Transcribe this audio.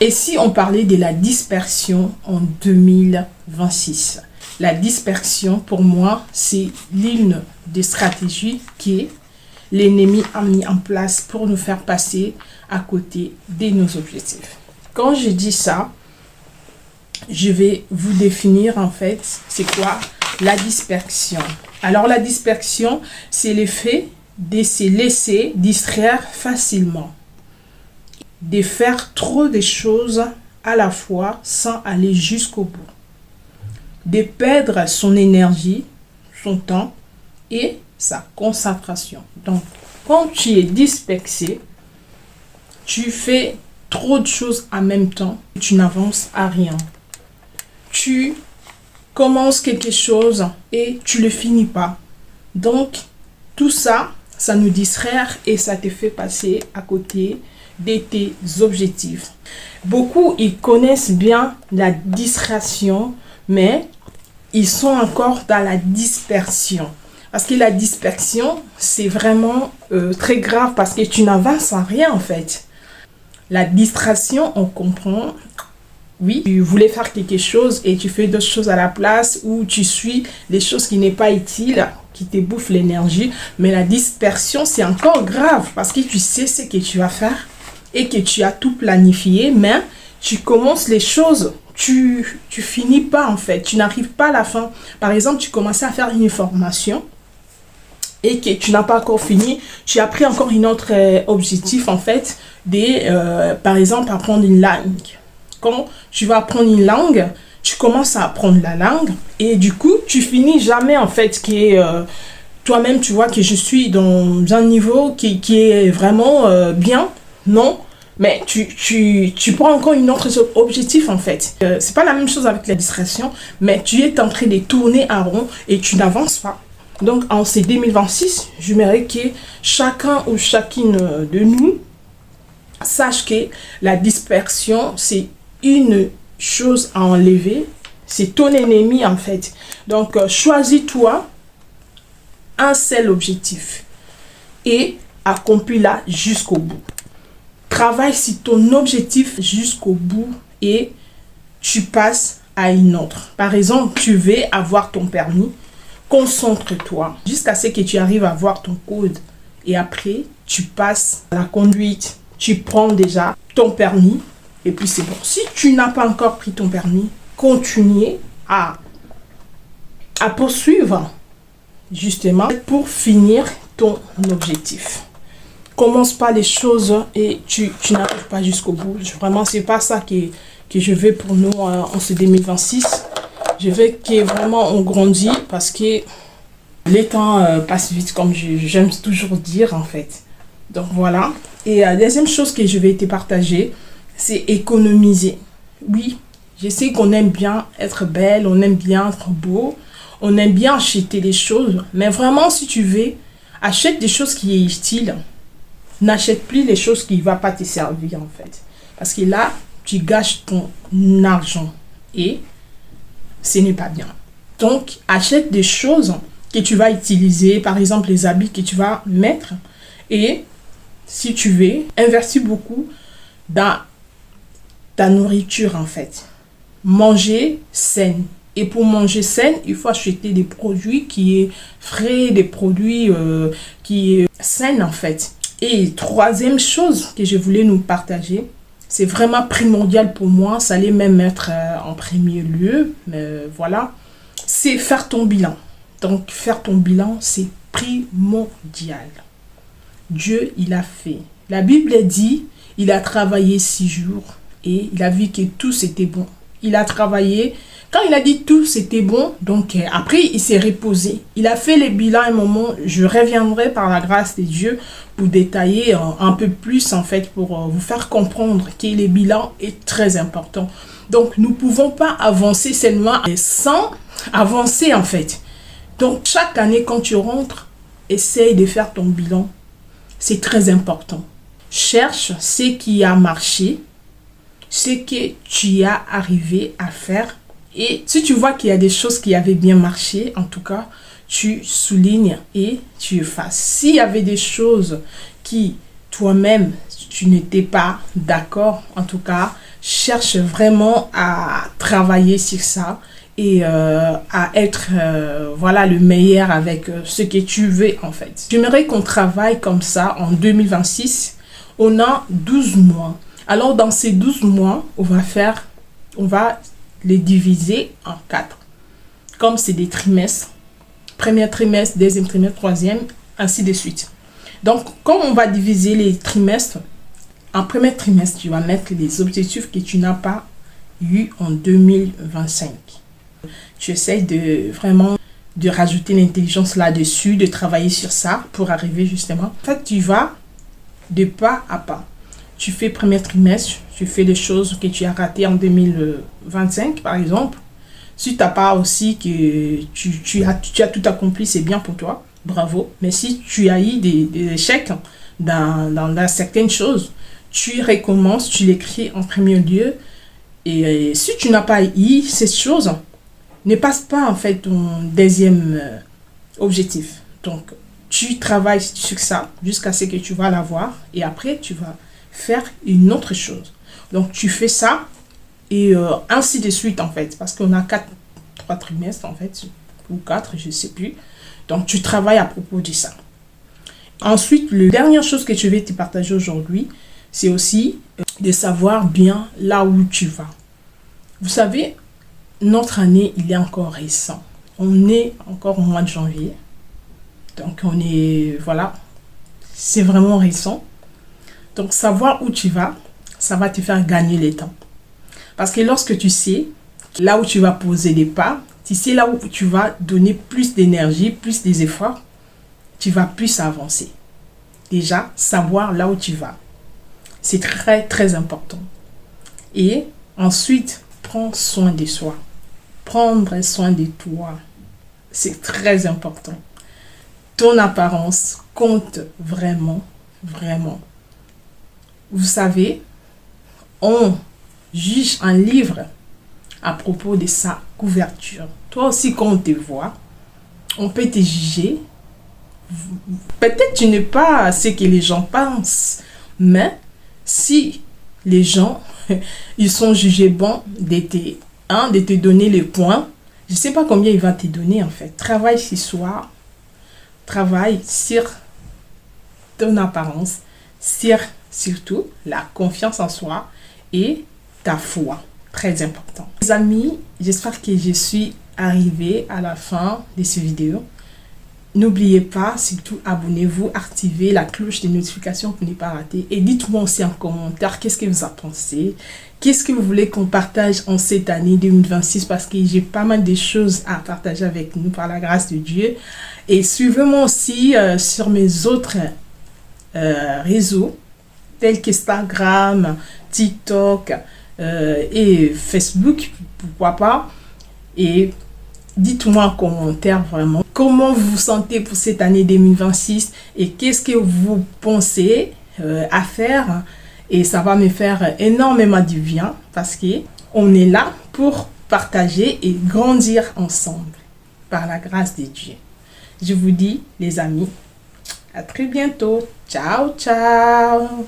Et si on parlait de la dispersion en 2026? La dispersion, pour moi, c'est l'une des stratégies que l'ennemi a mis en place pour nous faire passer à côté de nos objectifs. Quand je dis ça, je vais vous définir en fait, c'est quoi la dispersion. Alors la dispersion, c'est l'effet de se laisser distraire facilement, de faire trop de choses à la fois sans aller jusqu'au bout, de perdre son énergie, son temps et sa concentration. Donc, quand tu es dispersé, tu fais trop de choses en même temps, tu n'avances à rien. Tu commences quelque chose et tu le finis pas. Donc, tout ça, ça nous distrait et ça te fait passer à côté de tes objectifs. Beaucoup, ils connaissent bien la distraction, mais ils sont encore dans la dispersion. Parce que la dispersion, c'est vraiment très grave parce que tu n'avances à rien en fait. La distraction, on comprend. Oui, tu voulais faire quelque chose et tu fais d'autres choses à la place ou tu suis des choses qui n'est pas utiles, qui te bouffent l'énergie. Mais la dispersion, c'est encore grave parce que tu sais ce que tu vas faire et que tu as tout planifié, mais tu commences les choses, tu finis pas en fait, tu n'arrives pas à la fin. Par exemple, tu commençais à faire une formation et que tu n'as pas encore fini, tu as pris encore un autre objectif en fait, par exemple, apprendre une langue. Quand tu vas apprendre une langue, tu commences à apprendre la langue et du coup, tu finis jamais en fait toi-même, tu vois que je suis dans un niveau qui est vraiment bien, non, mais tu prends encore une autre objectif en fait. C'est pas la même chose avec la distraction, mais tu es en train de tourner en rond et tu n'avances pas. Donc en ces 2026, j'aimerais que chacun ou chacune de nous sache que la dispersion, c'est une chose à enlever, c'est ton ennemi en fait. Donc choisis-toi un seul objectif et accomplis-la jusqu'au bout. Travaille sur ton objectif jusqu'au bout et tu passes à une autre. Par exemple, tu veux avoir ton permis, concentre-toi jusqu'à ce que tu arrives à avoir ton code et après tu passes à la conduite. Tu prends déjà ton permis. Et puis c'est bon. Si tu n'as pas encore pris ton permis, continue à poursuivre justement pour finir ton objectif. Commence pas les choses et tu n'arrives pas jusqu'au bout. Vraiment, c'est pas ça que je veux pour nous en ce 2026. Je veux que vraiment on grandit parce que les temps passent vite comme j'aime toujours dire en fait. Donc voilà. Et la deuxième chose que je vais te partager, c'est économiser. Oui, je sais qu'on aime bien être belle, on aime bien être beau, on aime bien acheter des choses, mais vraiment si tu veux, achète des choses qui sont utiles. N'achète plus les choses qui ne vont pas te servir en fait. Parce que là, tu gâches ton argent et ce n'est pas bien. Donc, achète des choses que tu vas utiliser, par exemple les habits que tu vas mettre et si tu veux, investis beaucoup dans ta nourriture en fait. Manger sain. Et pour manger sain, il faut acheter des produits qui sont frais, des produits qui sont sains en fait. Et troisième chose que je voulais nous partager, c'est vraiment primordial pour moi, ça allait même être en premier lieu, mais voilà, c'est faire ton bilan. Donc faire ton bilan, c'est primordial. Dieu, il a fait. La Bible dit, il a travaillé 6 jours et il a vu que tout c'était bon. Il a travaillé. Quand il a dit tout c'était bon, donc après il s'est reposé. Il a fait les bilans un moment. Je reviendrai par la grâce de Dieu pour détailler un peu plus en fait, pour vous faire comprendre que les bilans est très important. Donc nous ne pouvons pas avancer seulement sans avancer en fait. Donc chaque année quand tu rentres, essaye de faire ton bilan. C'est très important. Cherche ce qui a marché, ce que tu as arrivé à faire. Et si tu vois qu'il y a des choses qui avaient bien marché, en tout cas, tu soulignes et tu effaces. S'il y avait des choses qui, toi-même, tu n'étais pas d'accord, en tout cas, cherche vraiment à travailler sur ça et à être voilà, le meilleur avec ce que tu veux en fait. J'aimerais qu'on travaille comme ça en 2026. On a 12 mois. Alors dans ces 12 mois, on va les diviser en 4. Comme c'est des trimestres, premier trimestre, deuxième trimestre, troisième, ainsi de suite. Donc, comme on va diviser les trimestres, en premier trimestre, tu vas mettre les objectifs que tu n'as pas eu en 2025. Tu essaies de vraiment de rajouter l'intelligence là-dessus, de travailler sur ça pour arriver justement. En fait, tu vas de pas à pas. Tu fais premier trimestre, tu fais les choses que tu as ratées en 2025, par exemple. Si tu n'as pas aussi que tu as tout accompli, c'est bien pour toi. Bravo. Mais si tu as eu des échecs dans certaines choses, tu recommences, tu l'écris en premier lieu. Et si tu n'as pas eu ces choses, ne passe pas en fait ton deuxième objectif. Donc, tu travailles sur ça jusqu'à ce que tu vas l'avoir. Et après, tu vas faire une autre chose. Donc, tu fais ça et ainsi de suite en fait. Parce qu'on a 3 trimestres en fait, ou 4, je ne sais plus. Donc, tu travailles à propos de ça. Ensuite, la dernière chose que je vais te partager aujourd'hui, c'est aussi de savoir bien là où tu vas. Vous savez, notre année, il est encore récent. On est encore au mois de janvier. Donc, voilà, c'est vraiment récent. Donc, savoir où tu vas, ça va te faire gagner le temps. Parce que lorsque tu sais là où tu vas poser les pas, tu sais là où tu vas donner plus d'énergie, plus des efforts, tu vas plus avancer. Déjà, savoir là où tu vas, c'est très, très important. Et ensuite, prends soin de soi. Prendre soin de toi, c'est très important. Ton apparence compte vraiment, vraiment. Vous savez, on juge un livre à propos de sa couverture. Toi aussi, quand on te voit, on peut te juger. Peut-être tu n'es pas ce que les gens pensent, mais si les gens, ils sont jugés bons de te donner les points, je ne sais pas combien il va te donner en fait. Travaille sur soi, travaille sur ton apparence, sur surtout la confiance en soi et ta foi. Très important. Les amis, j'espère que je suis arrivée à la fin de cette vidéo. N'oubliez pas, surtout abonnez-vous, activez la cloche de notification pour ne pas rater. Et dites-moi aussi en commentaire qu'est-ce que vous en pensez. Qu'est-ce que vous voulez qu'on partage en cette année 2026 parce que j'ai pas mal de choses à partager avec nous par la grâce de Dieu. Et suivez-moi aussi sur mes autres réseaux tels qu'Instagram, TikTok et Facebook, pourquoi pas. Et dites-moi en commentaire vraiment comment vous vous sentez pour cette année 2026 et qu'est-ce que vous pensez à faire. Et ça va me faire énormément du bien parce qu'on est là pour partager et grandir ensemble par la grâce de Dieu. Je vous dis, les amis, à très bientôt. Ciao, ciao.